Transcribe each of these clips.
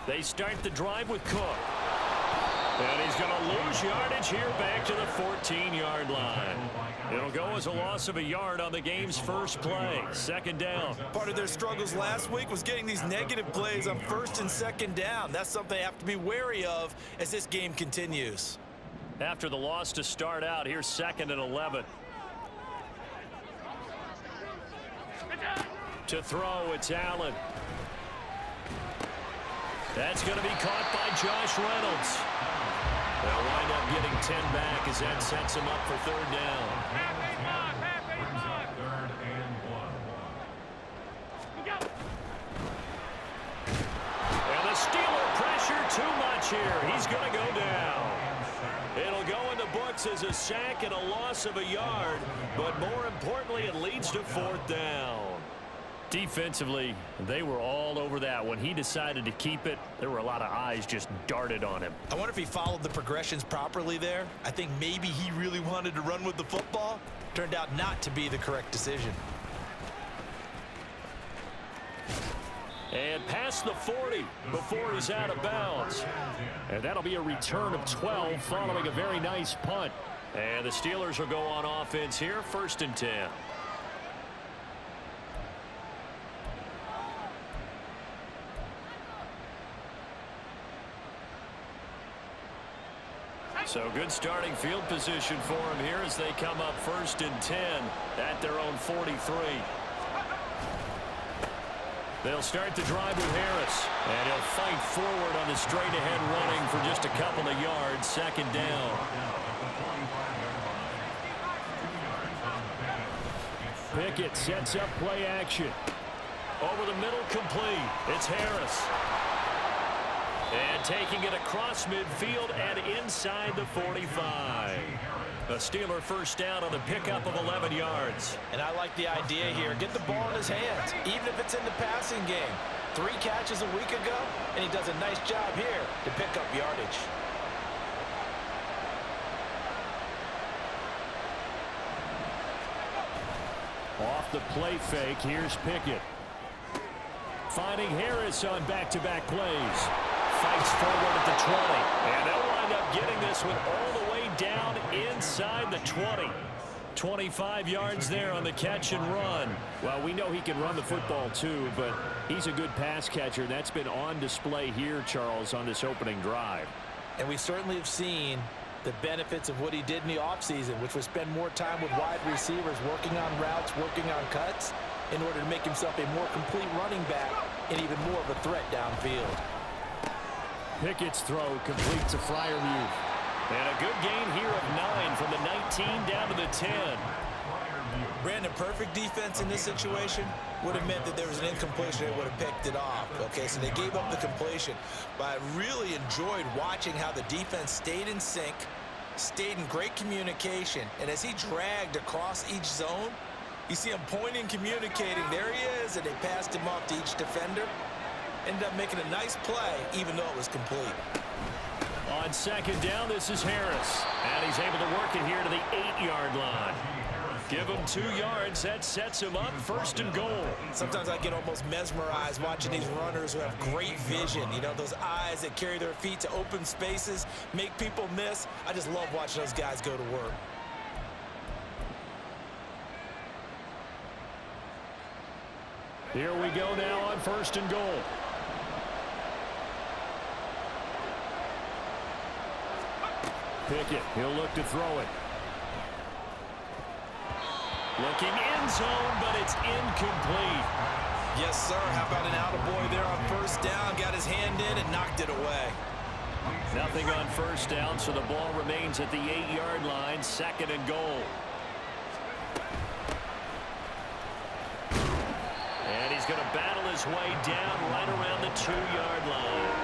They start the drive with Cook. And he's going to lose yardage here back to the 14-yard line. It'll go as a loss of a yard on the game's first play. Second down. Part of their struggles last week was getting these negative plays on first and second down. That's something they have to be wary of as this game continues. After the loss to start out, here's 2nd and 11. To throw, it's Allen. That's going to be caught by Josh Reynolds. They'll wind up getting 10 back as that sets him up for third down. And the Steeler pressure too much here. He's going to go down. It'll go in the books as a sack and a loss of a yard, but more importantly, it leads to 4th down. Defensively, they were all over that. When he decided to keep it, there were a lot of eyes just darted on him. I wonder if he followed the progressions properly there. I think maybe he really wanted to run with the football. Turned out not to be the correct decision. And past the 40 before he's out of bounds. And that'll be a return of 12 following a very nice punt. And the Steelers will go on offense here, 1st and 10. So good starting field position for him here as they come up 1st and 10 at their own 43. They'll start the drive with Harris. And he'll fight forward on the straight-ahead running for just a couple of yards. 2nd down. Pickett sets up play action. Over the middle, complete. It's Harris. And taking it across midfield and inside the 45. A Steeler first down on the pickup of 11 yards. And I like the idea here. Get the ball in his hands, even if it's in the passing game. 3 catches a week ago, and he does a nice job here to pick up yardage. Off the play fake, here's Pickett. Finding Harris on back-to-back plays. Fights forward at the 20. And they'll wind up getting this one all the way down inside the 20. 25 yards there on the catch and run. Well, we know he can run the football too, but he's a good pass catcher. That's been on display here, Charles, on this opening drive. And we certainly have seen the benefits of what he did in the offseason, which was spend more time with wide receivers, working on routes, working on cuts, in order to make himself a more complete running back and even more of a threat downfield. Pickett's throw complete to Freiermuth. And a good gain here of 9 from the 19 down to the 10. Brandon, perfect defense in this situation would have meant that there was an incompletion. They would have picked it off. Okay, so they gave up the completion. But I really enjoyed watching how the defense stayed in sync, stayed in great communication. And as he dragged across each zone, you see him pointing, communicating. There he is, and they passed him off to each defender. Ended up making a nice play, even though it was complete. On 2nd down, this is Harris. And he's able to work it here to the 8-yard line. Give him 2 yards. That sets him up 1st and goal. Sometimes I get almost mesmerized watching these runners who have great vision. You know, those eyes that carry their feet to open spaces, make people miss. I just love watching those guys go to work. Here we go now on 1st and goal. Pickett, he'll look to throw it. Looking end zone, but it's incomplete. Yes, sir. How about an attaboy there on 1st down? Got his hand in and knocked it away. Nothing on 1st down, so the ball remains at the 8-yard line. 2nd and goal. And he's going to battle his way down right around the 2-yard line.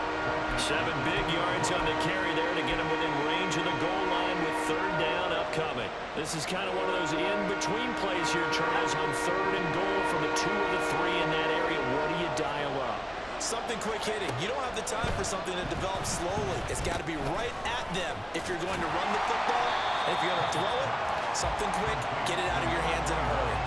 7 big yards on the carry there to get him within range of the goal line with 3rd down upcoming. This is kind of one of those in-between plays here, Charles, on 3rd and goal from the 2 or the 3 in that area. What do you dial up? Something quick hitting. You don't have the time for something that develops slowly. It's got to be right at them if you're going to run the football. And if you're going to throw it, something quick, get it out of your hands in a hurry.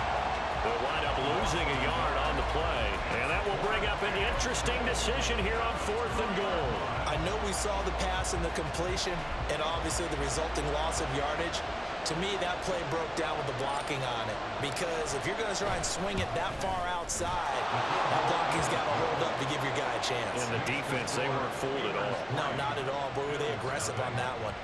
They'll wind up losing a yard on the play. And that will bring up an interesting decision here on 4th and goal. I know we saw the pass and the completion and obviously the resulting loss of yardage. To me, that play broke down with the blocking on it. Because if you're going to try and swing it that far outside, that blocking's got to hold up to give your guy a chance. And the defense, they weren't fooled at all. No, not at all. Boy, were they aggressive on that one.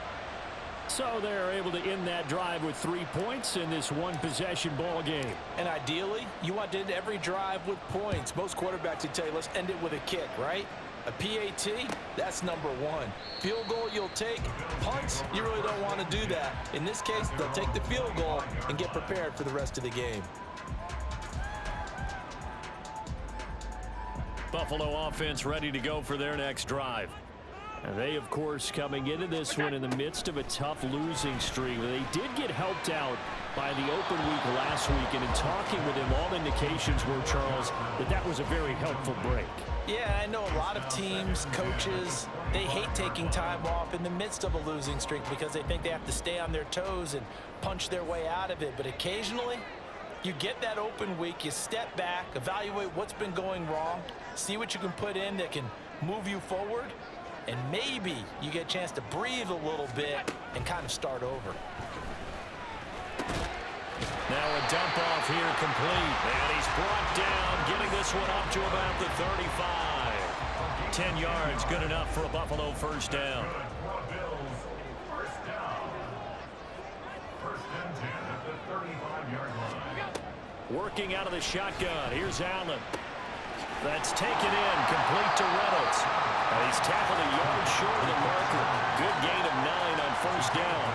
So they're able to end that drive with 3 points in this one-possession ball game. And ideally, you want to end every drive with points. Most quarterbacks would tell you, let's end it with a kick, right? A PAT, that's number 1. Field goal you'll take. Punts, you really don't want to do that. In this case, they'll take the field goal and get prepared for the rest of the game. Buffalo offense ready to go for their next drive. And they, of course, coming into this one in the midst of a tough losing streak. They did get helped out by the open week last week, and in talking with him, all indications were, Charles, that was a very helpful break. Yeah, I know a lot of teams, coaches, they hate taking time off in the midst of a losing streak because they think they have to stay on their toes and punch their way out of it. But occasionally, you get that open week, you step back, evaluate what's been going wrong, see what you can put in that can move you forward, and maybe you get a chance to breathe a little bit and kind of start over. Now a dump off here complete. And he's brought down, getting this one up to about the 35. 10 yards, good enough for a Buffalo first down. Working out of the shotgun. Here's Allen. That's taken in, complete to Reynolds. And he's tackled a yard short of the marker. Good gain of 9 on first down.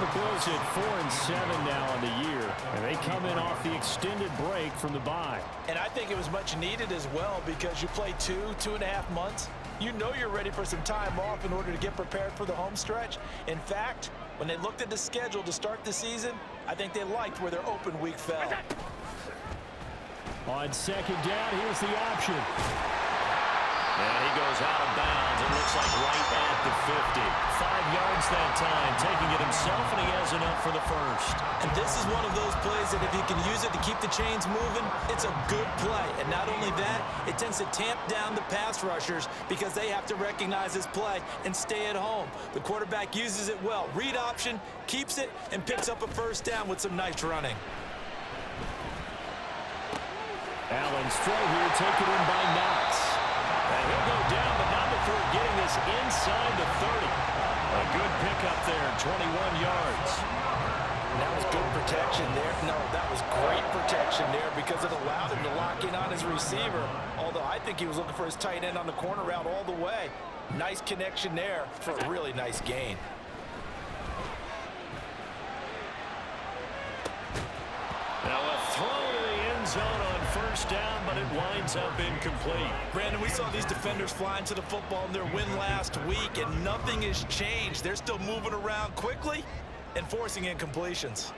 The Bills at 4-7 now on the year, and they come in off the extended break from the bye. And I think it was much needed as well because you play 2.5 months. You know you're ready for some time off in order to get prepared for the home stretch. In fact, when they looked at the schedule to start the season, I think they liked where their open week fell. On second down, here's the option. And he goes out of bounds. It looks like right at the 50. 5 yards that time, taking it himself, and he has enough for the first. And this is one of those plays that if you can use it to keep the chains moving, it's a good play. And not only that, it tends to tamp down the pass rushers because they have to recognize this play and stay at home. The quarterback uses it well. Read option, keeps it, and picks up a first down with some nice running. Allen's throw here taken in by Knox. And he'll go down, but not before getting this inside the 30. A good pickup there, 21 yards. That was good protection there. No, that was great protection there because it allowed him to lock in on his receiver. Although I think he was looking for his tight end on the corner route all the way. Nice connection there for a really nice gain. Now a throw to the end zone on first down, but it winds up incomplete. Brandon, we saw these defenders flying to the football in their win last week, and nothing has changed. They're still moving around quickly and forcing incompletions.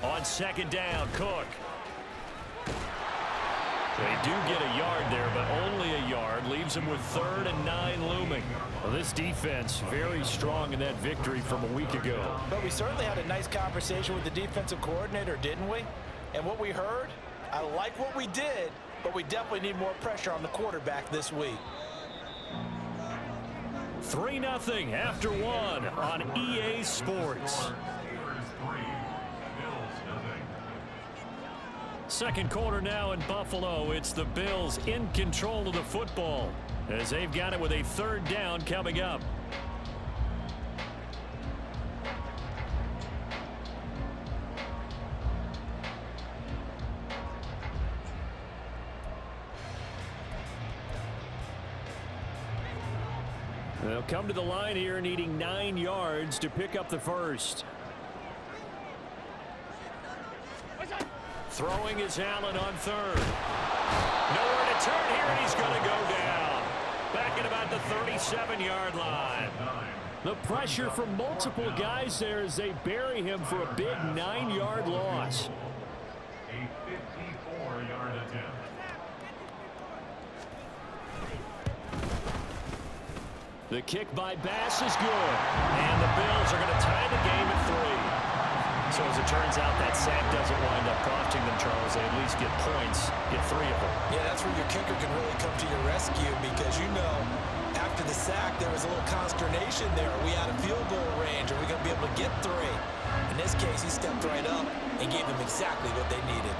On second down, Cook. They do get a yard there, but only a yard. Leaves them with 3rd and 9 looming. Well, this defense very strong in that victory from a week ago. But we certainly had a nice conversation with the defensive coordinator, didn't we? And what we heard, I like what we did, but we definitely need more pressure on the quarterback this week. 3-0 after 1 on EA Sports. Second quarter now in Buffalo. It's the Bills in control of the football as they've got it with a 3rd down coming up. They'll come to the line here needing 9 yards to pick up the first. Throwing is Allen on 3rd. Nowhere to turn here, and he's going to go down. Back at about the 37-yard line. The pressure from multiple guys there as they bury him for a big 9-yard loss. A 54-yard attempt. The kick by Bass is good. And the Bills are going to tie the game at 3. So as it turns out, that sack doesn't wind up costing them, Charles. They at least get points, get 3 of them. Yeah, that's where your kicker can really come to your rescue because, you know, after the sack, there was a little consternation there. Are we out of field goal range? Are we going to be able to get 3? In this case, he stepped right up and gave them exactly what they needed.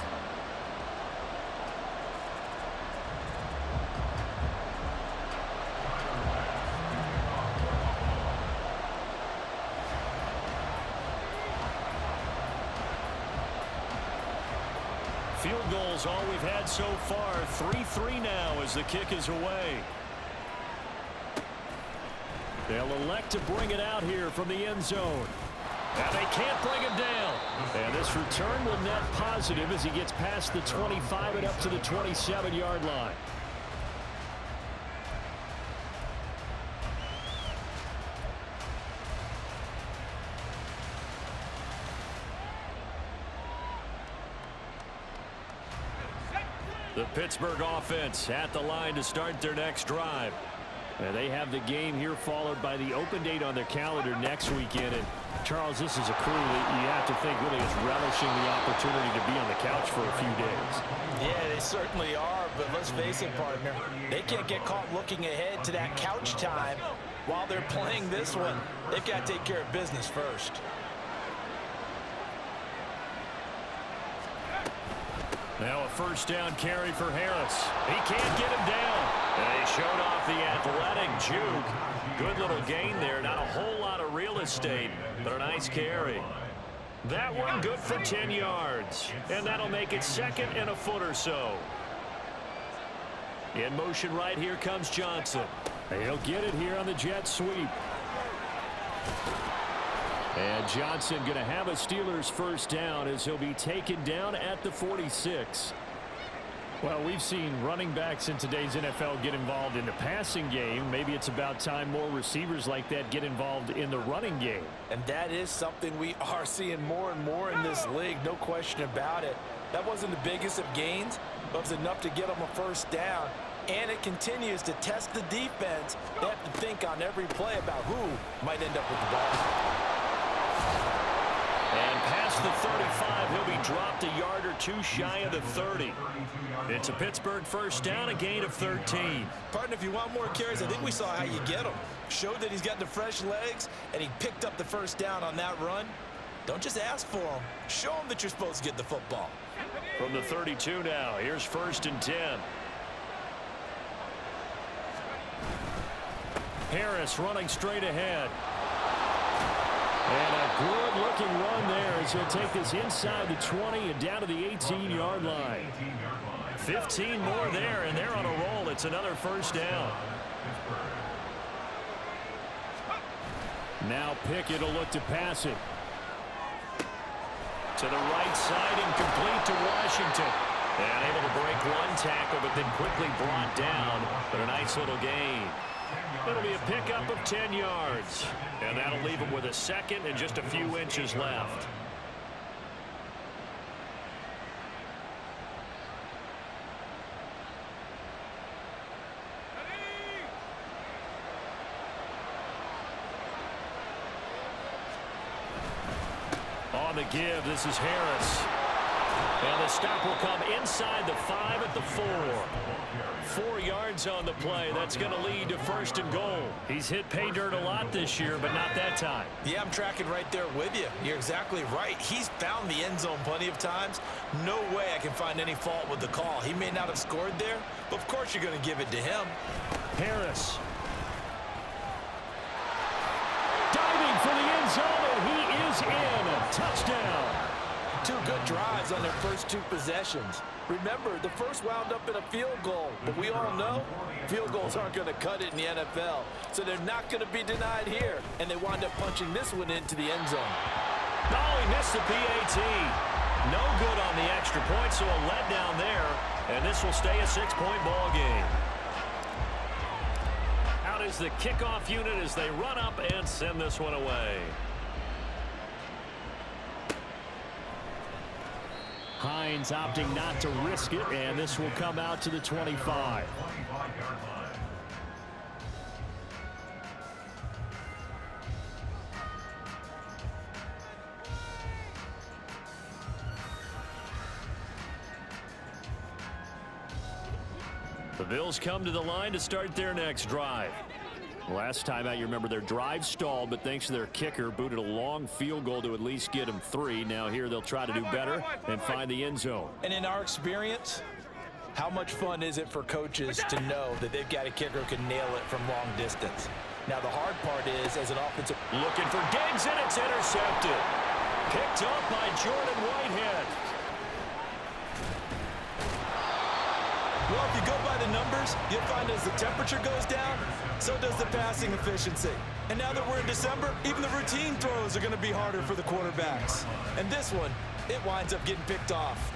Field goals all we've had so far. 3-3 now as the kick is away. They'll elect to bring it out here from the end zone. And they can't bring him down. And this return will net positive as he gets past the 25 and up to the 27-yard line. The Pittsburgh offense at the line to start their next drive. And they have the game here followed by the open date on their calendar next weekend. And Charles, this is a crew that you have to think really is relishing the opportunity to be on the couch for a few days. Yeah, they certainly are, but let's face it, partner. They can't get caught looking ahead to that couch time while they're playing this one. They've got to take care of business first. Now a first down carry for Harris. He can't get him down. And he showed off the athletic juke. Good little gain there. Not a whole lot of real estate, but a nice carry. That one good for 10 yards. And that'll make it second and a foot or so. In motion right here comes Johnson. He'll get it here on the jet sweep. And Johnson going to have a Steelers first down as he'll be taken down at the 46. Well, we've seen running backs in today's NFL get involved in the passing game. Maybe it's about time more receivers like that get involved in the running game. And that is something we are seeing more and more in this league, no question about it. That wasn't the biggest of gains, but it was enough to get them a first down. And it continues to test the defense. They have to think on every play about who might end up with the ball. And past the 35, he'll be dropped a yard or two shy of the 30. It's a Pittsburgh first down, a gain of 13. Partner, if you want more carries, I think we saw how you get them. Showed that he's got the fresh legs, and he picked up the first down on that run. Don't just ask for them. Show them that you're supposed to get the football. From the 32 now, here's first and 10. Harris running straight ahead. And a good-looking run there as he'll take this inside the 20 and down to the 18-yard line. 15 more there, and they're on a roll. It's another first down. Now Pickett will look to pass it. To the right side, incomplete to Washington. And able to break one tackle, but then quickly brought down. But a nice little gain. It'll be a pickup of 10 yards. And that'll leave him with a second and just a few inches left. On the give, this is Harris. And the stop will come inside the 5 at the 4. 4 yards on the play. That's going to lead to first and goal. He's hit pay dirt a lot this year, but not that time. Yeah, I'm tracking right there with you. You're exactly right. He's found the end zone plenty of times. No way I can find any fault with the call. He may not have scored there, but of course you're going to give it to him. Harris. Diving for the end zone, and he is in. A touchdown. 2 good drives on their first 2 possessions. Remember, the first wound up in a field goal, but we all know field goals aren't going to cut it in the NFL, so they're not going to be denied here, and they wind up punching this one into the end zone. Oh, he missed the PAT. No good on the extra point, so a letdown there, and this will stay a 6-point ball game. Out is the kickoff unit as they run up and send this one away. Hines opting not to risk it, and this will come out to the 25. The Bills come to the line to start their next drive. Last time out, you remember their drive stalled, but thanks to their kicker, booted a long field goal to at least get them 3. Now here they'll try to do better and find the end zone. And in our experience, how much fun is it for coaches to know that they've got a kicker who can nail it from long distance? Now the hard part is, as an offensive... Looking for Diggs, and it's intercepted. Picked up by Jordan Whitehead. Well, if you go by the numbers, you'll find as the temperature goes down, so does the passing efficiency. And now that we're in December, even the routine throws are going to be harder for the quarterbacks. And this one, it winds up getting picked off.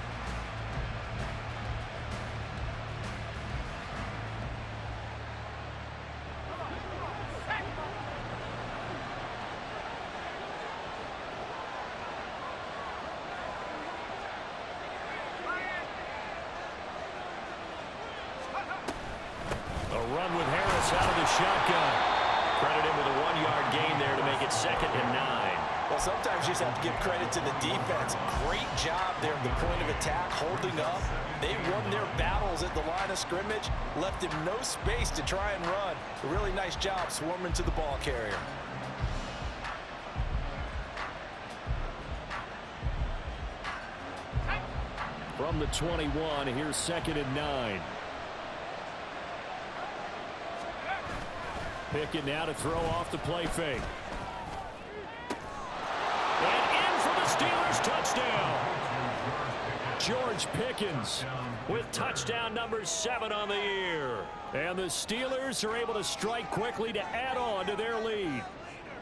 Run with Harris out of the shotgun. Credit him with a 1-yard gain there to make it 2nd and 9. Well, sometimes you just have to give credit to the defense. Great job there at the point of attack, holding up. They won their battles at the line of scrimmage, left him no space to try and run. A really nice job swarming to the ball carrier. From the 21, here's 2nd and 9. Pickett now to throw off the play fake. And in for the Steelers touchdown. George Pickens with touchdown number 7 on the year. And the Steelers are able to strike quickly to add on to their lead.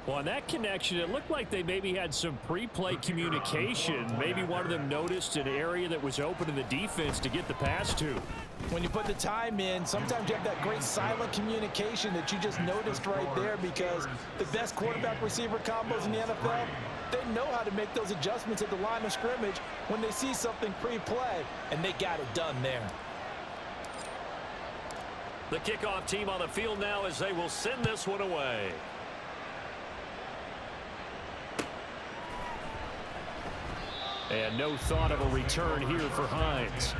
Well, on that connection, it looked like they maybe had some pre-play communication. Maybe one of them noticed an area that was open in the defense to get the pass to. When you put the time in, sometimes you have that great silent communication that you just noticed right there, because the best quarterback-receiver combos in the NFL, they know how to make those adjustments at the line of scrimmage when they see something pre-play, and they got it done there. The kickoff team on the field now as they will send this one away. And no thought of a return here for Hines.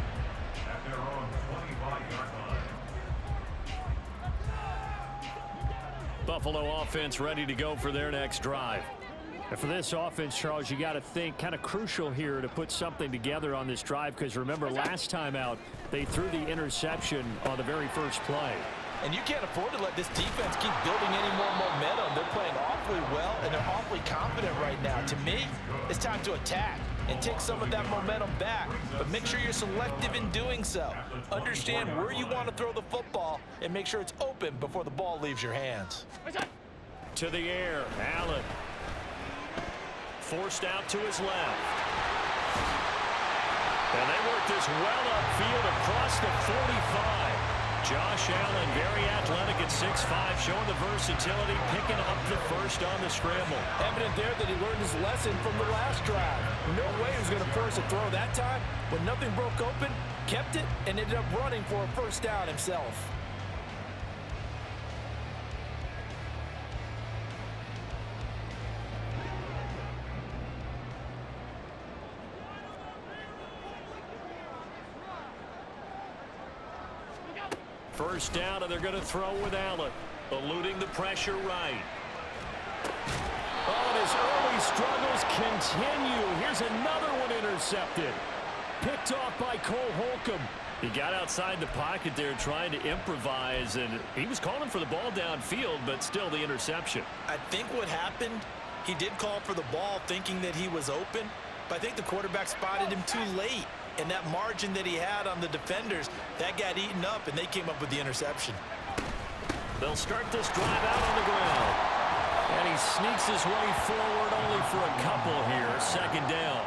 Buffalo offense ready to go for their next drive. And for this offense, Charles, you got to think kind of crucial here to put something together on this drive, because remember last time out they threw the interception on the very first play. And you can't afford to let this defense keep building any more momentum. They're playing awfully well, and they're awfully confident right now. To me, it's time to attack and take some of that momentum back. But make sure you're selective in doing so. Understand where you want to throw the football and make sure it's open before the ball leaves your hands. To the air, Allen. Forced out to his left. And they work this well upfield across the 45. Josh Allen, very athletic at 6'5", showing the versatility, picking up the first on the scramble. Evident there that he learned his lesson from the last drive. No way he was going to force a throw that time. When nothing broke open, kept it, and ended up running for a first down himself. First down, and they're going to throw with Allen, eluding the pressure right. Oh, and his early struggles continue. Here's another one intercepted. Picked off by Cole Holcomb. He got outside the pocket there trying to improvise, and he was calling for the ball downfield, but still the interception. I think what happened, he did call for the ball thinking that he was open, but I think the quarterback spotted him too late. And that margin that he had on the defenders, that got eaten up, and they came up with the interception. They'll start this drive out on the ground. And he sneaks his way forward only for a couple here. Second down.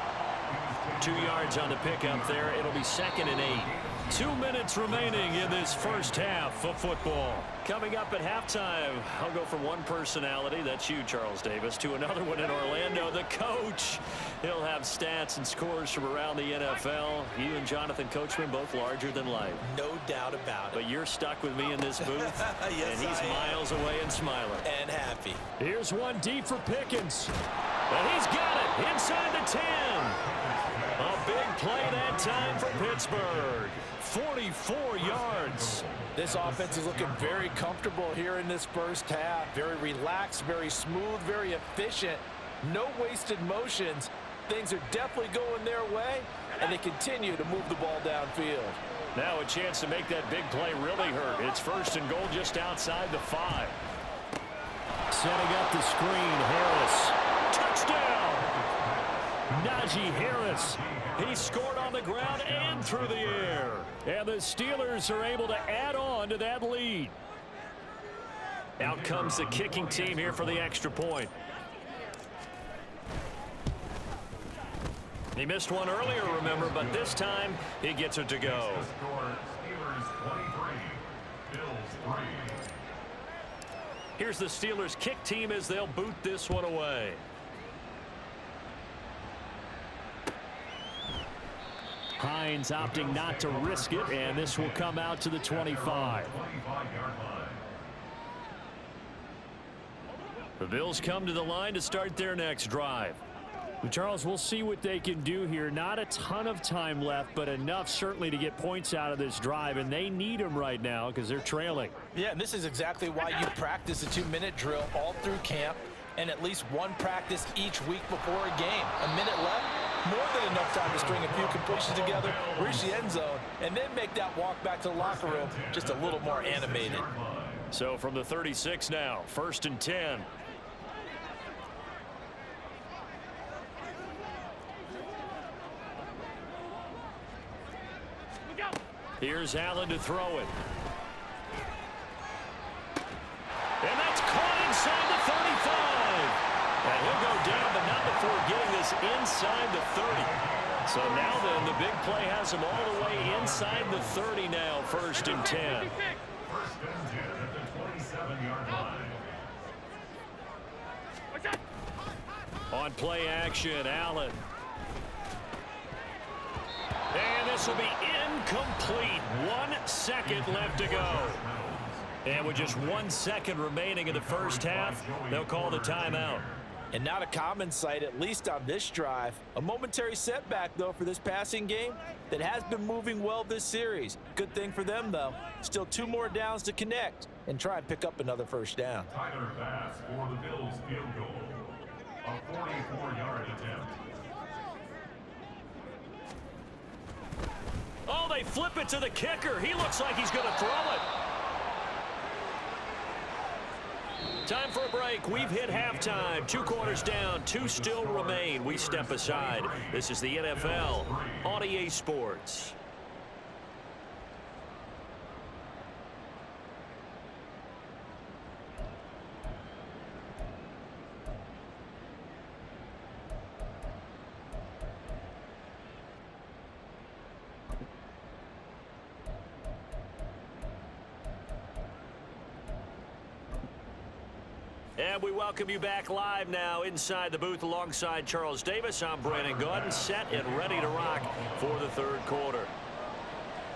2 yards on the pickup there. It'll be 2nd and 8. 2 minutes remaining in this first half of football. Coming up at halftime, I'll go from one personality, that's you, Charles Davis, to another one in Orlando, the coach. He'll have stats and scores from around the NFL. You and Jonathan Coachman, both larger than life. No doubt about it. But you're stuck with me in this booth, yes, and he's miles away and smiling. And happy. Here's one deep for Pickens. And he's got it inside the 10. A big play that time for Pittsburgh. 44 yards. This offense is looking very comfortable here in this first half. Very relaxed, very smooth, very efficient. No wasted motions. Things are definitely going their way, and they continue to move the ball downfield. Now a chance to make that big play really hurt. It's first and goal just outside the 5. Setting up the screen, Harris. Touchdown! Najee Harris. He scored on the ground and through the air. And the Steelers are able to add on to that lead. Out comes the kicking team here for the extra point. He missed one earlier, remember, but this time he gets it to go. Here's the Steelers kick team as they'll boot this one away. Hines opting not to risk it, and this will come out to the 25. The Bills come to the line to start their next drive. Charles, we'll see what they can do here. Not a ton of time left, but enough certainly to get points out of this drive, and they need them right now because they're trailing. Yeah, and this is exactly why you practice a 2-minute drill all through camp and at least one practice each week before a game. A minute left, more than enough time to string a few completions together, reach the end zone, and then make that walk back to the locker room just a little more animated. So from the 36 now, first and 10. Here's Allen to throw it. And that's caught inside the 35. And he'll go down, but not before getting this inside the 30. So now then, the big play has him all the way inside the 30 now, first and 10. First and 10 at the 27-yard line. On play action, Allen. And this will be incomplete. 1 second left to go. And with just 1 second remaining in the first half, they'll call the timeout. And not a common sight, at least on this drive. A momentary setback, though, for this passing game that has been moving well this series. Good thing for them, though. Still 2 more downs to connect and try and pick up another first down. Tyler pass for the Bills field goal. A 44-yard attempt. Oh, they flip it to the kicker. He looks like he's going to throw it. Time for a break. We've hit halftime. 2 quarters down. 2 still remain. We step aside. This is the NFL on EA Sports. And we welcome you back live now inside the booth alongside Charles Davis. I'm Brandon Gordon, set and ready to rock for the third quarter.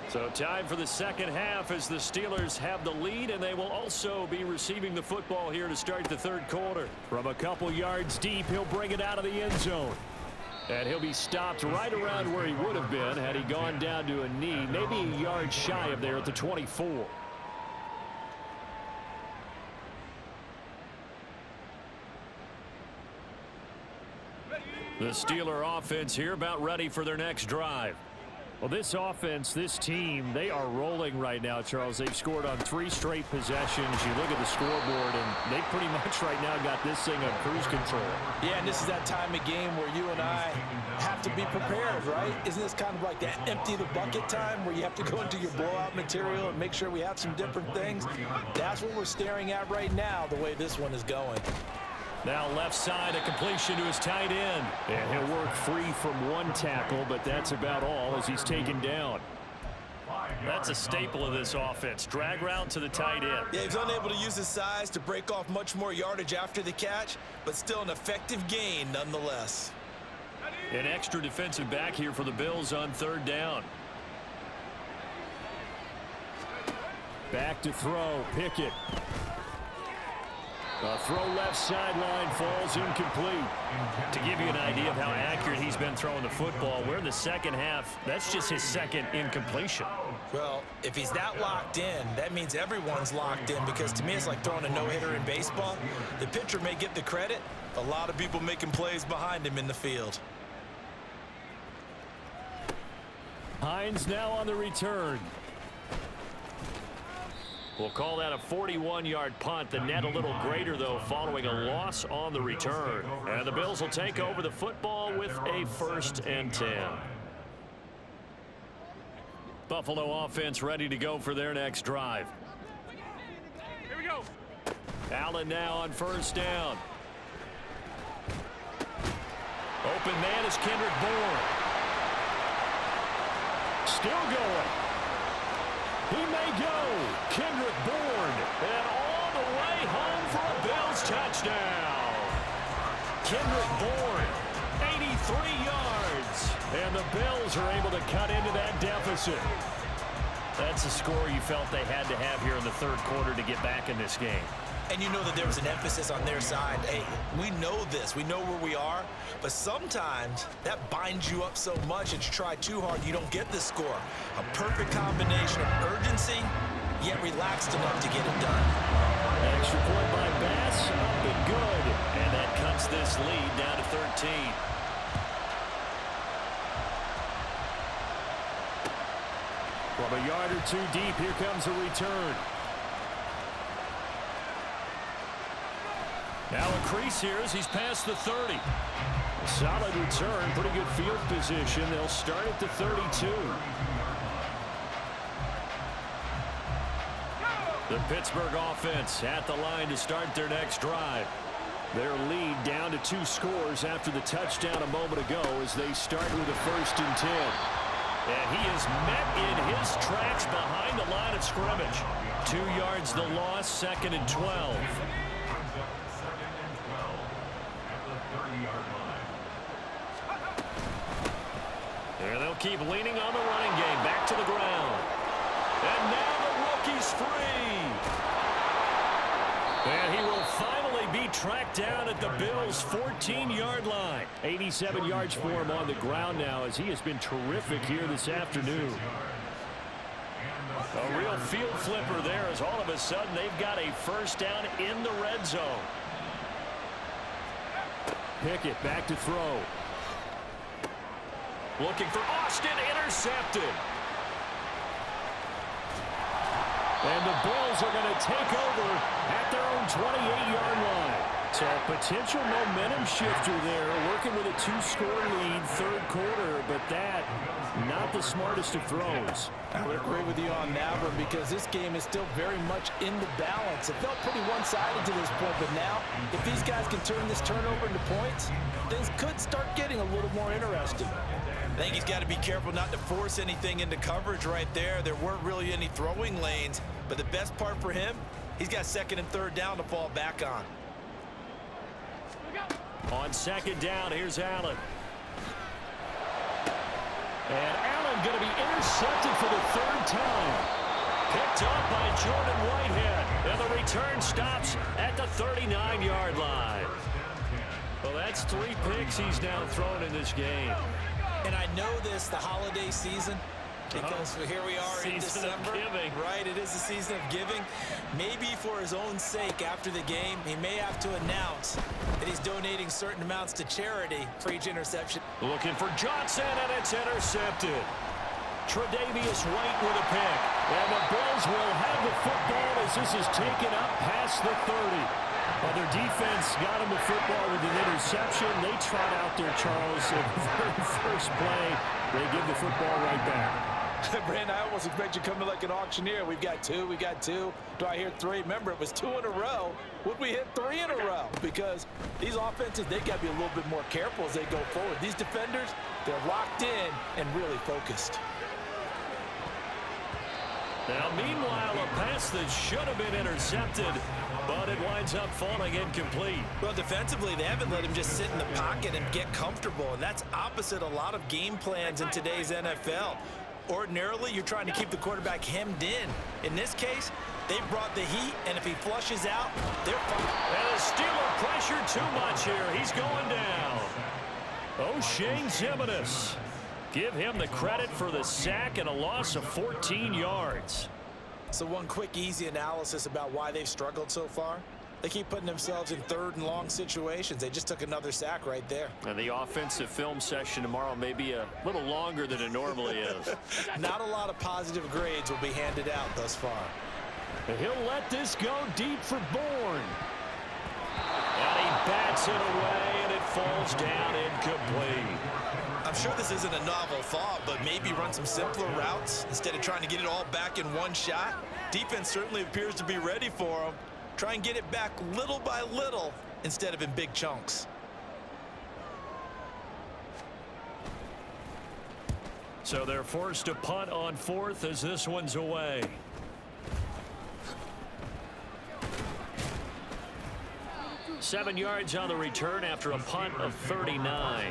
So time for the second half as the Steelers have the lead, and they will also be receiving the football here to start the third quarter. From a couple yards deep, he'll bring it out of the end zone. And he'll be stopped right around where he would have been had he gone down to a knee, maybe a yard shy of there at the 24. The Steeler offense here about ready for their next drive. Well, this offense, this team, they are rolling right now, Charles. They've scored on 3 straight possessions. You look at the scoreboard, and they pretty much right now got this thing on cruise control. Yeah, and this is that time of game where you and I have to be prepared, right? Isn't this kind of like that empty the bucket time where you have to go into your blowout material and make sure we have some different things? That's what we're staring at right now, the way this one is going. Now left side, a completion to his tight end. And he'll work free from 1 tackle, but that's about all as he's taken down. That's a staple of this offense. Drag route to the tight end. Yeah, he's unable to use his size to break off much more yardage after the catch, but still an effective gain nonetheless. An extra defensive back here for the Bills on third down. Back to throw, Pickett. A throw left sideline falls incomplete. To give you an idea of how accurate he's been throwing the football, we're in the second half. That's just his second incompletion. Well, if he's that locked in, that means everyone's locked in, because to me it's like throwing a no-hitter in baseball. The pitcher may get the credit. A lot of people making plays behind him in the field. Hines now on the return. We'll call that a 41-yard punt. The net a little greater, though, following a loss on the return. And the Bills will take over the football with a 1st and 10. Buffalo offense ready to go for their next drive. Here we go. Allen now on 1st down. Open man is Kendrick Bourne. Still going. He may go. Kendrick Bourne. And all the way home for a Bills touchdown. Kendrick Bourne, 83 yards. And the Bills are able to cut into that deficit. That's a score you felt they had to have here in the 3rd quarter to get back in this game. And you know that there was an emphasis on their side. Hey, we know this. We know where we are. But sometimes that binds you up so much that you try too hard, you don't get the score. A perfect combination of urgency, yet relaxed enough to get it done. Extra point by Bass, up and good. And that cuts this lead down to 13. From a yard or two deep, here comes a return. Now a crease here as he's past the 30. A solid return, pretty good field position. They'll start at the 32. The Pittsburgh offense at the line to start their next drive. Their lead down to 2 scores after the touchdown a moment ago as they start with a 1st and 10. And he is met in his tracks behind the line of scrimmage. 2 yards the loss, 2nd and 12. And they'll keep leaning on the running game. Back to the ground. And now the rookie's free. And he will finally be tracked down at the Bills' 14-yard line. 87 yards for him on the ground now as he has been terrific here this afternoon. A real field flipper there as all of a sudden they've got a 1st down in the red zone. Pickett back to throw. Looking for Austin, intercepted. And the Bills are going to take over at their own 28-yard line. So a potential momentum shifter there, working with a 2-score lead, 3rd quarter, but that, not the smartest of throws. I would agree with you on that one because this game is still very much in the balance. It felt pretty one-sided to this point, but now, if these guys can turn this turnover into points, things could start getting a little more interesting. I think he's got to be careful not to force anything into coverage right there. There weren't really any throwing lanes, but the best part for him, he's got 2nd and 3rd down to fall back on. On 2nd down, here's Allen. And Allen going to be intercepted for the 3rd time. Picked up by Jordan Whitehead. And the return stops at the 39-yard line. Well, that's 3 picks he's now thrown in this game. And I know this, the holiday season, because here we are in December, right? It is the season of giving. Maybe for his own sake after the game, he may have to announce that he's donating certain amounts to charity for each interception. Looking for Johnson, and it's intercepted. Tre'Davious White with a pick. And the Bills will have the football as this is taken up past the 30. Well, their defense got him the football with an interception. They trot out there, Charles, at the very first play. They give the football right back. Brandon, I almost expect you coming like an auctioneer. We've got 2, we got 2. Do I hear 3? Remember, it was 2 in a row. Would we hit 3 in a row? Because these offenses, they got to be a little bit more careful as they go forward. These defenders, they're locked in and really focused. Now, meanwhile, a pass that should have been intercepted, but it winds up falling incomplete. Well, defensively, they haven't let him just sit in the pocket and get comfortable, and that's opposite a lot of game plans in today's NFL. Ordinarily, you're trying to keep the quarterback hemmed in. In this case, they brought the heat, and if he flushes out, they're fine. And the Steeler pressure too much here. He's going down. O'Shane Ximines. Give him the credit for the sack and a loss of 14 yards. So one quick, easy analysis about why they've struggled so far. They keep putting themselves in third and long situations. They just took another sack right there. And the offensive film session tomorrow may be a little longer than it normally is. Not a lot of positive grades will be handed out thus far. And he'll let this go deep for Bourne. And he bats it away, and it falls down incomplete. I'm sure this isn't a novel thought, but maybe run some simpler routes instead of trying to get it all back in one shot. Defense certainly appears to be ready for him. Try and get it back little by little instead of in big chunks. So they're forced to punt on fourth as this one's away. Seven yards on the return after a punt of 39.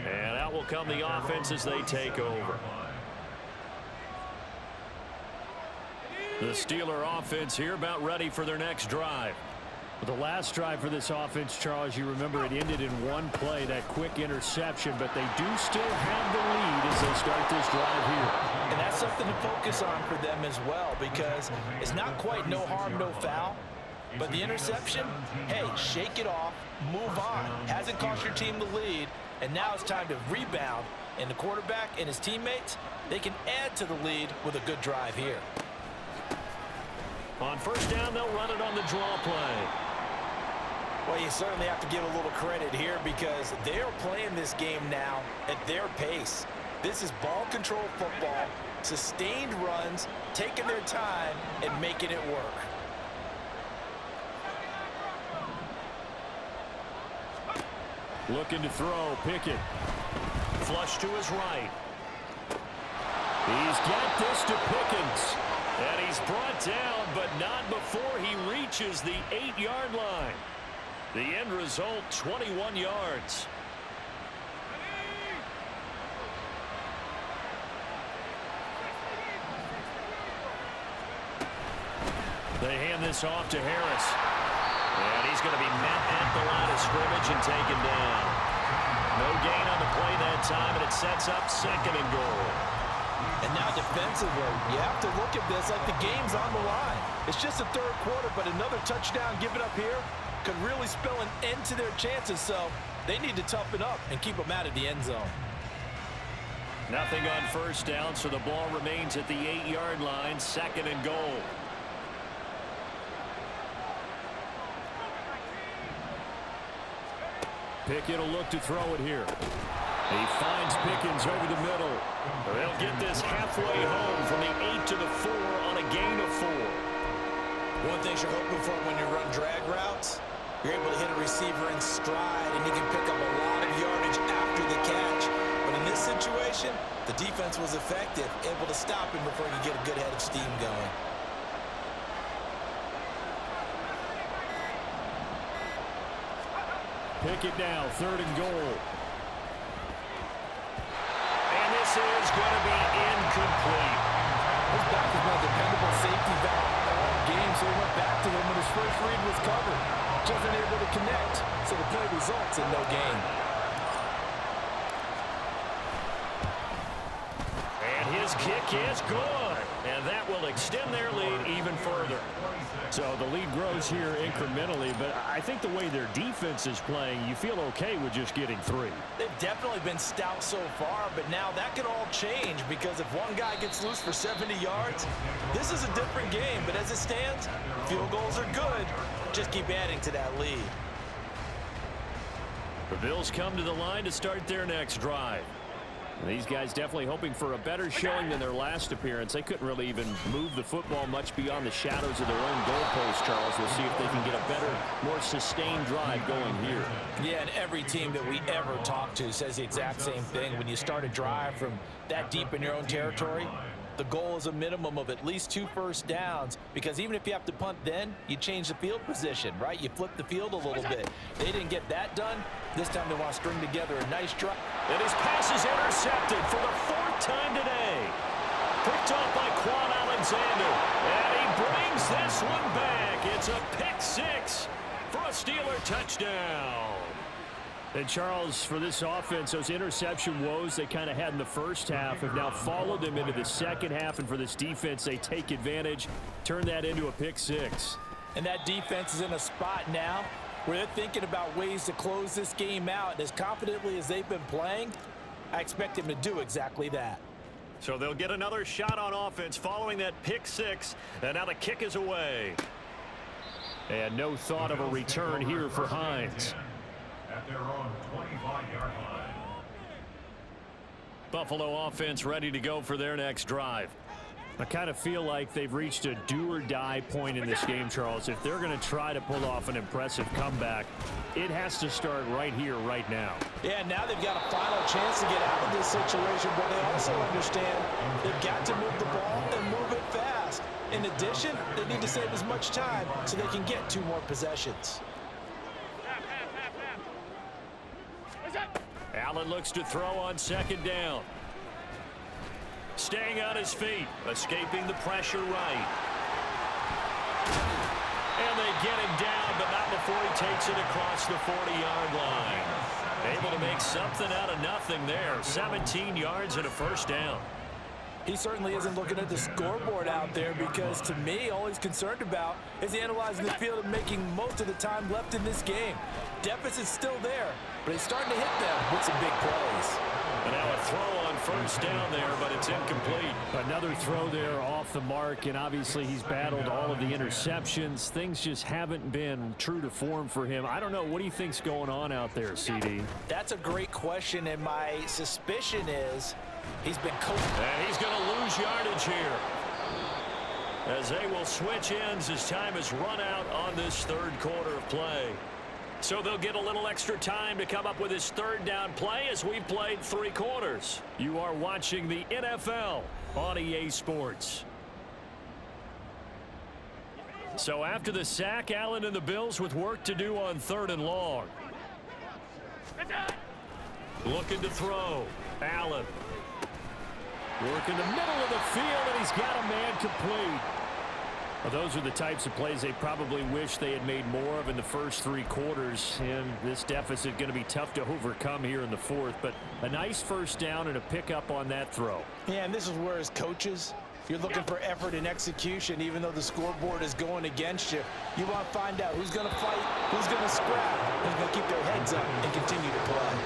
And out will come the offense as they take over. The Steeler offense here about ready for their next drive. The last drive for this offense, Charles, you remember it ended in one play, that quick interception, but they do still have the lead as they start this drive here. And that's something to focus on for them as well, because it's not quite no harm, no foul. But the interception, hey, shake it off, move on. Hasn't cost your team the lead, and now it's time to rebound. And the quarterback and his teammates, they can add to the lead with a good drive here. On first down, they'll run it on the draw play. Well, you certainly have to give a little credit here because they are playing this game now at their pace. This is ball control football, sustained runs, taking their time, and making it work. Looking to throw, Pickett. Flush to his right. He's got this to Pickens. And he's brought down, but not before he reaches the 8-yard line. The end result, 21 yards. They hand this off to Harris. And he's going to be met at the line of scrimmage and taken down. No gain on the play that time, and it sets up second and goal. And now defensively, you have to look at this like the game's on the line. It's just the third quarter, but another touchdown given up here could really spell an end to their chances, so they need to toughen up and keep them out of the end zone. Nothing on first down, so the ball remains at the 8-yard line, second and goal. Pickett will look to throw it here. He finds Pickens over the middle. They'll get this halfway home from the 8 to the 4 on a gain of 4. One thing you're hoping for when you run drag routes, you're able to hit a receiver in stride, and you can pick up a lot of yardage after the catch. But in this situation, the defense was effective, able to stop him before he could get a good head of steam going. Pickett now, third and goal. And this is going to be incomplete. His back has been a dependable safety valve all game, so he went back to him when his first read was covered. Just unable to connect, so the play results in no gain. And his kick is good. And that will extend their lead even further. So the lead grows here incrementally, but I think the way their defense is playing, you feel okay with just getting 3. They've definitely been stout so far, but now that can all change because if one guy gets loose for 70 yards, this is a different game. But as it stands, field goals are good. Just keep adding to that lead. The Bills come to the line to start their next drive. These guys definitely hoping for a better showing than their last appearance. They couldn't really even move the football much beyond the shadows of their own goalpost, Charles. We'll see if they can get a better, more sustained drive going here. Yeah, and every team that we ever talk to says the exact same thing. When you start a drive from that deep in your own territory, the goal is a minimum of at least 2 first downs, because even if you have to punt then, you change the field position, right? You flip the field a little bit. They didn't get that done. This time they want to string together a nice drive. And his pass is intercepted for the 4th time today. Picked off by Quan Alexander. And he brings this one back. It's a pick six for a Steeler touchdown. And Charles, for this offense, those interception woes they kind of had in the first half have now followed them into the second half. And for this defense, they take advantage, turn that into a pick six. And that defense is in a spot now where they're thinking about ways to close this game out. And as confidently as they've been playing, I expect them to do exactly that. So they'll get another shot on offense following that pick six. And now the kick is away. And no thought of a return here for Hines. At their own 25-yard line. Buffalo offense ready to go for their next drive. I kind of feel like they've reached a do-or-die point in this game, Charles. If they're going to try to pull off an impressive comeback, it has to start right here, right now. Yeah, now they've got a final chance to get out of this situation, but they also understand they've got to move the ball and move it fast. In addition, they need to save as much time so they can get 2 more possessions. Allen looks to throw on second down. Staying on his feet, escaping the pressure right. And they get him down, but not before he takes it across the 40-yard line. Able to make something out of nothing there. 17 yards and a first down. He certainly isn't looking at the scoreboard out there because, to me, all he's concerned about is analyzing the field and making most of the time left in this game. Deficit's still there, but he's starting to hit them with some big plays. And now a throw on first down there, but it's incomplete. Another throw there off the mark, and obviously he's battled all of the interceptions. Things just haven't been true to form for him. I don't know. What do you think's going on out there, CD? That's a great question, and my suspicion is he's been coached. And he's going to lose yardage here, as they will switch ends as time has run out on this third quarter of play. So they'll get a little extra time to come up with his third down play as we played 3 quarters. You are watching the NFL on EA Sports. So after the sack, Allen and the Bills with work to do on 3rd and long. Looking to throw. Allen. Work in the middle of the field, and he's got a man complete. Well, those are the types of plays they probably wish they had made more of in the first 3 quarters. And this deficit going to be tough to overcome here in the 4th. But a nice first down and a pickup on that throw. Yeah, and this is where, as coaches, you're looking for effort and execution. Even though the scoreboard is going against you, you want to find out who's going to fight, who's going to scrap, who's going to keep their heads up and continue to play.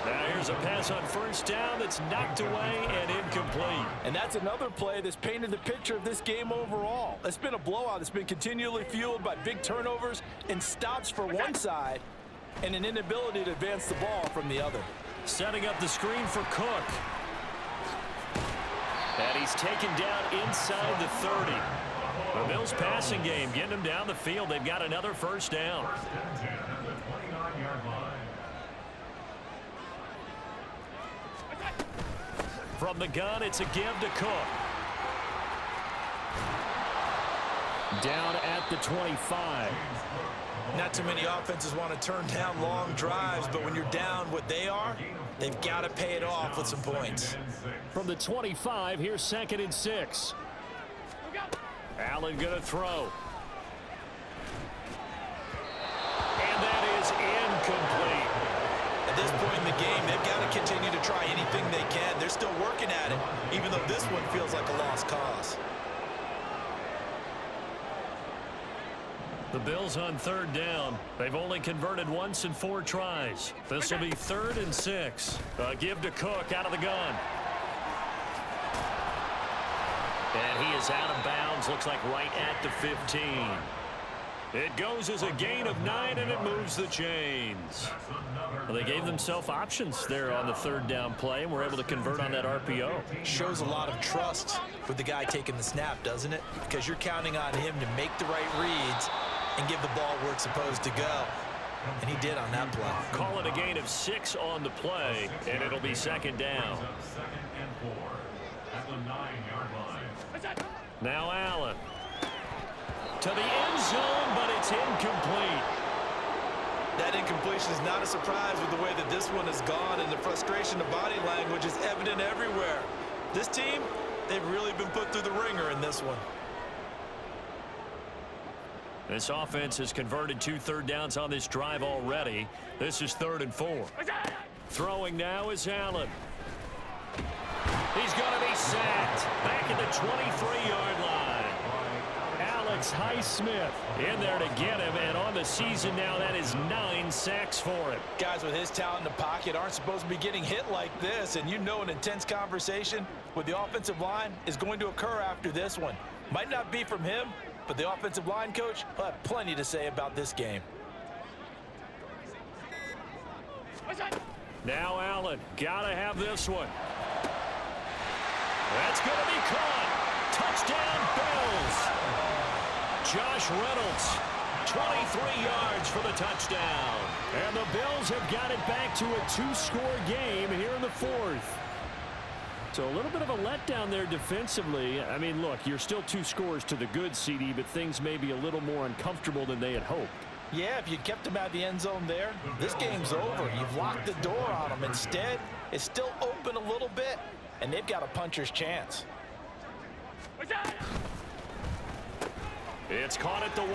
Now here's a pass on first down that's knocked away and incomplete. And that's another play that's painted the picture of this game overall. It's been a blowout. It's been continually fueled by big turnovers and stops for one side and an inability to advance the ball from the other. Setting up the screen for Cook. And he's taken down inside the 30. The Bills passing game getting them down the field. They've got another first down. From the gun, it's a give to Cook. Down at the 25. Not too many offenses want to turn down long drives, but when you're down what they are, they've got to pay it off with some points. From the 25, here's 2nd and 6. Allen going to throw. And that is incomplete. At this point in the game, they've got to continue to try anything they can. They're still working at it, even though this one feels like a lost cause. The Bills on 3rd down. They've only converted once in 4 tries. This will be 3rd and 6. A give to Cook out of the gun. And he is out of bounds. Looks like right at the 15. It goes as a gain of 9, and it moves the chains. Well, they gave themselves options there on the 3rd down play, and were able to convert on that RPO. Shows a lot of trust with the guy taking the snap, doesn't it? Because you're counting on him to make the right reads and give the ball where it's supposed to go. And he did on that play. Call it a gain of 6 on the play, and it'll be 2nd down. 2nd and 4 at the 9-yard line. Now Allen. To the end zone, but it's incomplete. That incompletion is not a surprise with the way that this one has gone, and the frustration of body language is evident everywhere. This team, They've really been put through the ringer in this one. This offense has converted 2 third downs on this drive already. This is 3rd and 4. Throwing now is Allen. He's going to be sacked back at the 23-yard line. Alex Highsmith in there to get him, and on the season now, that is 9 sacks for him. Guys with his talent in the pocket aren't supposed to be getting hit like this, and you know an intense conversation with the offensive line is going to occur after this one. Might not be from him, but the offensive line coach will have plenty to say about this game. Now Allen, gotta have this one. That's going to be caught. Touchdown, Bills. Josh Reynolds, 23 yards for the touchdown. And the Bills have got it back to a 2-score game here in the 4th. So a little bit of a letdown there defensively. I mean, look, you're still 2 scores to the good, CD, but things may be a little more uncomfortable than they had hoped. Yeah, if you kept him out of the end zone there, this game's over. You've locked the door on him. Instead, it's still open a little bit, and they've got a puncher's chance. It's caught at the 1,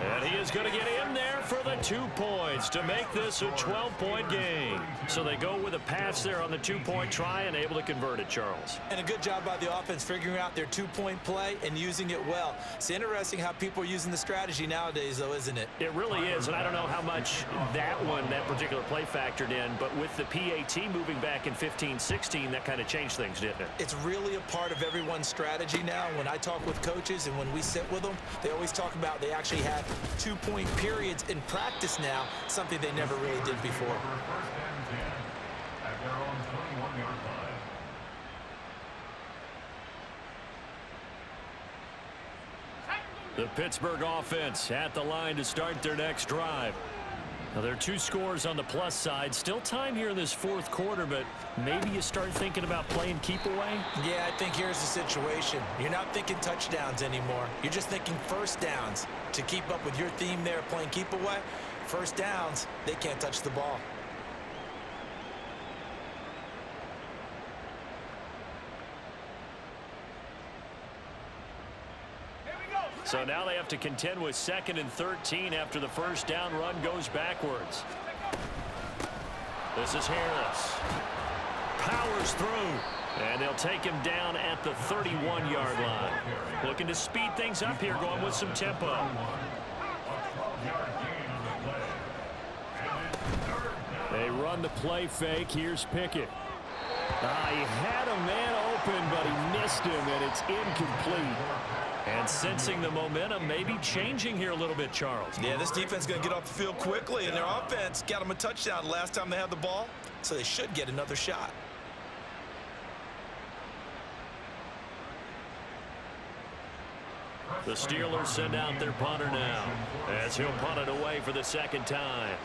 and he is going to get in there for the 2 points to make this a 12-point game. So they go with a pass there on the 2-point try and able to convert it, Charles. And a good job by the offense figuring out their 2-point play and using it well. It's interesting how people are using the strategy nowadays, though, isn't it? It really is, and I don't know how much that particular play factored in, but with the PAT moving back in 15-16, that kind of changed things, didn't it? It's really a part of everyone's strategy now. When I talk with coaches and when we sit with them, they always talk about they actually have 2-point periods in practice now, something they never really did before. At their own 21-yard line. The Pittsburgh offense at the line to start their next drive. Now, there are 2 scores on the plus side. Still time here in this 4th quarter, but maybe you start thinking about playing keep away? Yeah, I think here's the situation. You're not thinking touchdowns anymore. You're just thinking first downs. To keep up with your theme there, playing keep away, first downs, they can't touch the ball. So now they have to contend with 2nd and 13 after the first down run goes backwards. This is Harris. Powers through. And they'll take him down at the 31-yard line. Looking to speed things up here, going with some tempo. They run the play fake. Here's Pickett. He had a man open, but he missed him, and it's incomplete. And sensing the momentum maybe changing here a little bit, Charles. Yeah, this defense is going to get off the field quickly, and their offense got them a touchdown last time they had the ball, so they should get another shot. The Steelers send out their punter now as he'll punt it away for the 2nd time.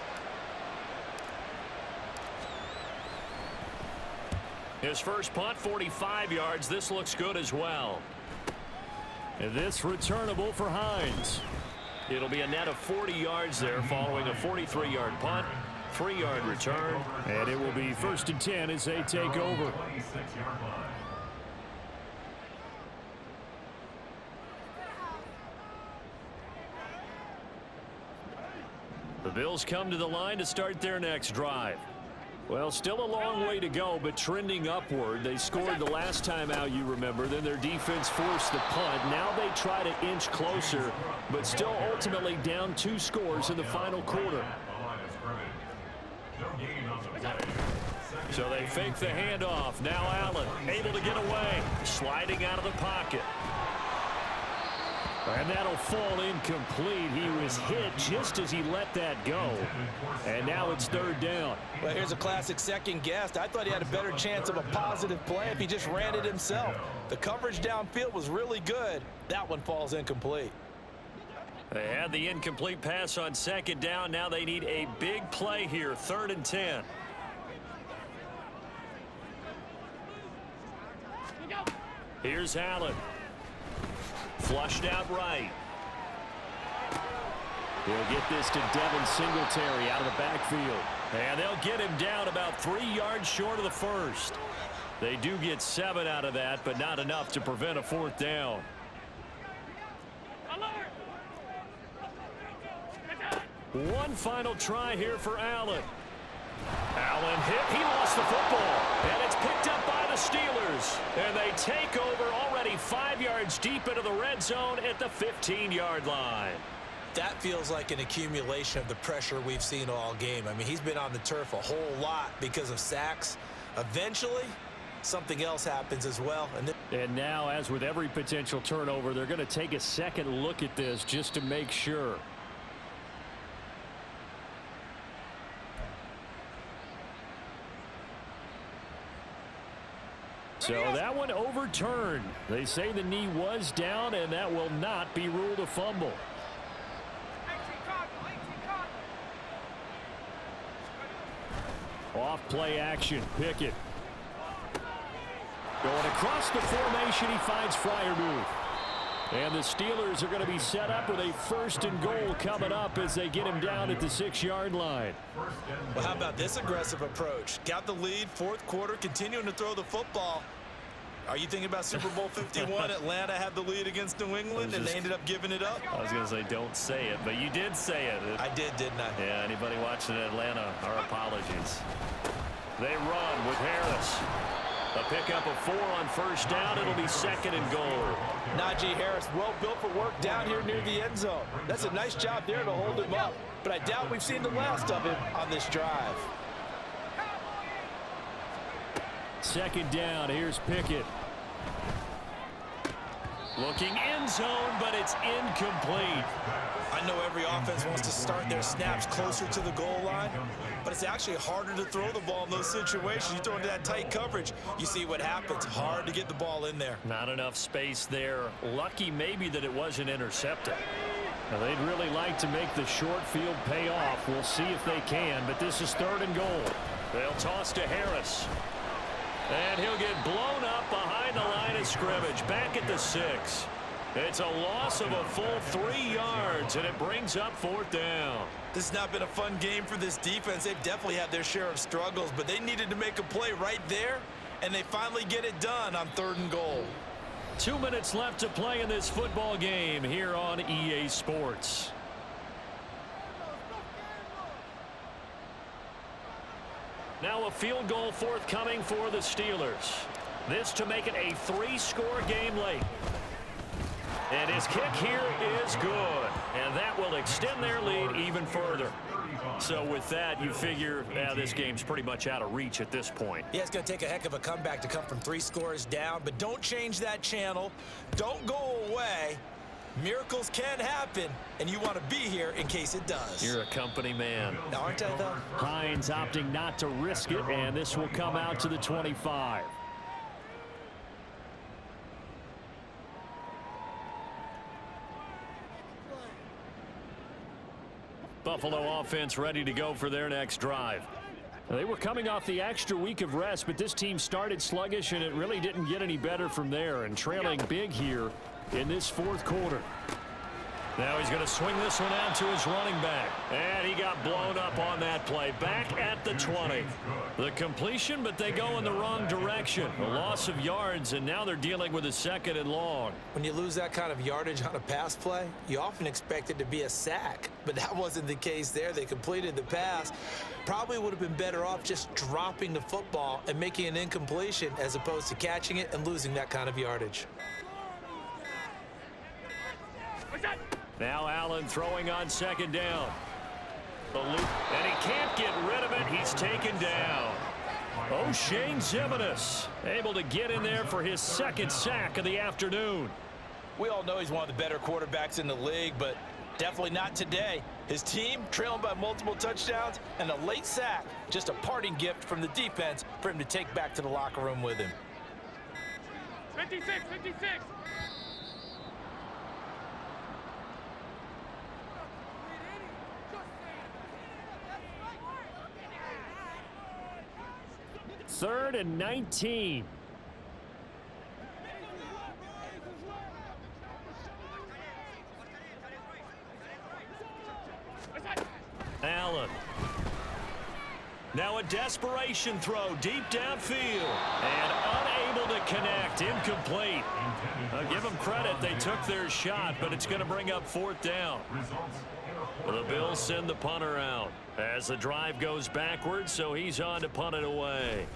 His first punt, 45 yards. This looks good as well. And this returnable for Hines. It'll be a net of 40 yards there following a 43-yard punt, 3-yard return, and it will be 1st and 10 as they take over. The Bills come to the line to start their next drive. Well, still a long way to go, but trending upward. They scored the last time out, you remember. Then their defense forced the punt. Now they try to inch closer, but still ultimately down 2 scores in the final quarter. So they fake the handoff. Now Allen able to get away, sliding out of the pocket. And that'll fall incomplete. He was hit just as he let that go. And now it's 3rd down. Well, here's a classic second guess. I thought he had a better chance of a positive play if he just ran it himself. The coverage downfield was really good. That one falls incomplete. They had the incomplete pass on 2nd down. Now they need a big play here. 3rd and 10. Here's Allen. Flushed out right. He'll get this to Devin Singletary out of the backfield. And they'll get him down about 3 yards short of the first. They do get 7 out of that, but not enough to prevent a 4th down. One final try here for Allen. Allen hit. He lost the football. And it's picked up by the Steelers. And they take over already 5 yards deep into the red zone at the 15-yard line. That feels like an accumulation of the pressure we've seen all game. I mean, he's been on the turf a whole lot because of sacks. Eventually, something else happens as well. And now, as with every potential turnover, they're going to take a second look at this just to make sure. So that one overturned. They say the knee was down, and that will not be ruled a fumble. Off play action. Pickett. Going across the formation, he finds Freiermuth. And the Steelers are going to be set up with a 1st and goal coming up as they get him down at the 6-yard line. Well, how about this aggressive approach? Got the lead, 4th quarter, continuing to throw the football. Are you thinking about Super Bowl 51? Atlanta had the lead against New England, and they ended up giving it up? I was going to say don't say it, but you did say it. I did, didn't I? Yeah, anybody watching Atlanta, our apologies. They run with Harris. A pickup of 4 on 1st down. It'll be 2nd and goal. Najee Harris, well built for work down here near the end zone. That's a nice job there to hold him up. But I doubt we've seen the last of him on this drive. 2nd down. Here's Pickett. Looking end zone, but it's incomplete. I know every offense wants to start their snaps closer to the goal line, but it's actually harder to throw the ball in those situations. You throw into that tight coverage, you see what happens. Hard to get the ball in there. Not enough space there. Lucky maybe that it wasn't intercepted. Now, they'd really like to make the short field pay off. We'll see if they can, but this is 3rd and goal. They'll toss to Harris. And he'll get blown up behind the line of scrimmage, back at the 6. It's a loss of a full 3 yards, and it brings up 4th down. This has not been a fun game for this defense. They've definitely had their share of struggles, but they needed to make a play right there, and they finally get it done on 3rd and goal. 2 minutes left to play in this football game here on EA Sports. Now a field goal forthcoming for the Steelers. This to make it a 3-score game late. And his kick here is good. And that will extend their lead even further. So with that, you figure this game's pretty much out of reach at this point. Yeah, it's going to take a heck of a comeback to come from 3 scores down. But don't change that channel. Don't go away. Miracles can happen, and you want to be here in case it does. You're a company man. Now, aren't I, though? Hines opting not to risk it, and this will come out to the 25. Buffalo offense ready to go for their next drive. They were coming off the extra week of rest, but this team started sluggish, and it really didn't get any better from there, and trailing big here in this 4th quarter. Now he's going to swing this one out to his running back. And he got blown up on that play. Back at the 20. The completion, but they go in the wrong direction. A loss of yards, and now they're dealing with a 2nd and long. When you lose that kind of yardage on a pass play, you often expect it to be a sack. But that wasn't the case there. They completed the pass. Probably would have been better off just dropping the football and making an incompletion as opposed to catching it and losing that kind of yardage. Now Allen throwing on 2nd down. And he can't get rid of it. He's taken down. O'Shane Ximines able to get in there for his 2nd sack of the afternoon. We all know he's one of the better quarterbacks in the league, but definitely not today. His team trailing by multiple touchdowns and a late sack. Just a parting gift from the defense for him to take back to the locker room with him. 56, 56. Third and 19. Allen. Now a desperation throw deep downfield. And unable to connect. Incomplete. I'll give them credit. They took their shot, but it's going to bring up 4th down. The Bills send the punter out as the drive goes backwards, so he's on to punt it away.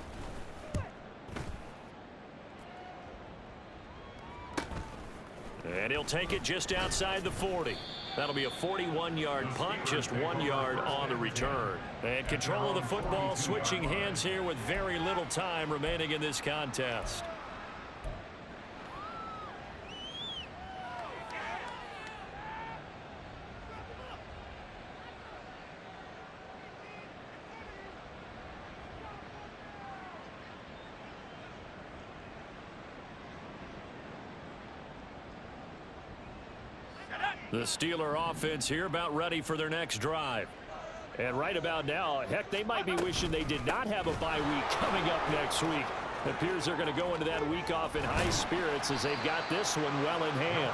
And he'll take it just outside the 40. That'll be a 41-yard punt, just 1 yard on the return. And control of the football switching hands here with very little time remaining in this contest. The Steeler offense here about ready for their next drive. And right about now, heck, they might be wishing they did not have a bye week coming up next week. It appears they're going to go into that week off in high spirits as they've got this one well in hand.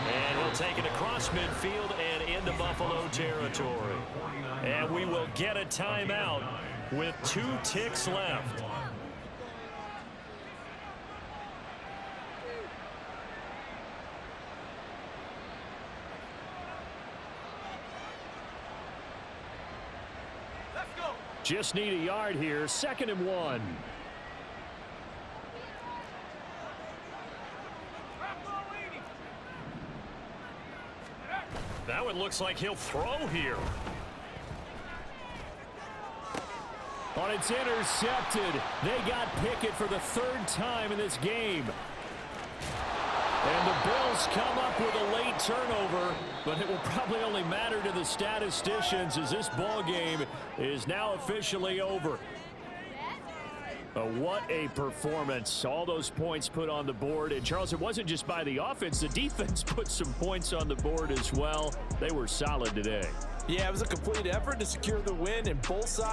And he'll take it across midfield and into Buffalo territory. And we will get a timeout with 2 ticks left. Just need a yard here. 2nd and 1. That one looks like he'll throw here. But it's intercepted. They got Pickett for the 3rd time in this game. And the Bills come up with a late turnover, but it will probably only matter to the statisticians as this ball game is now officially over. What a performance. All those points put on the board. And, Charles, it wasn't just by the offense. The defense put some points on the board as well. They were solid today. Yeah, it was a complete effort to secure the win, and both sides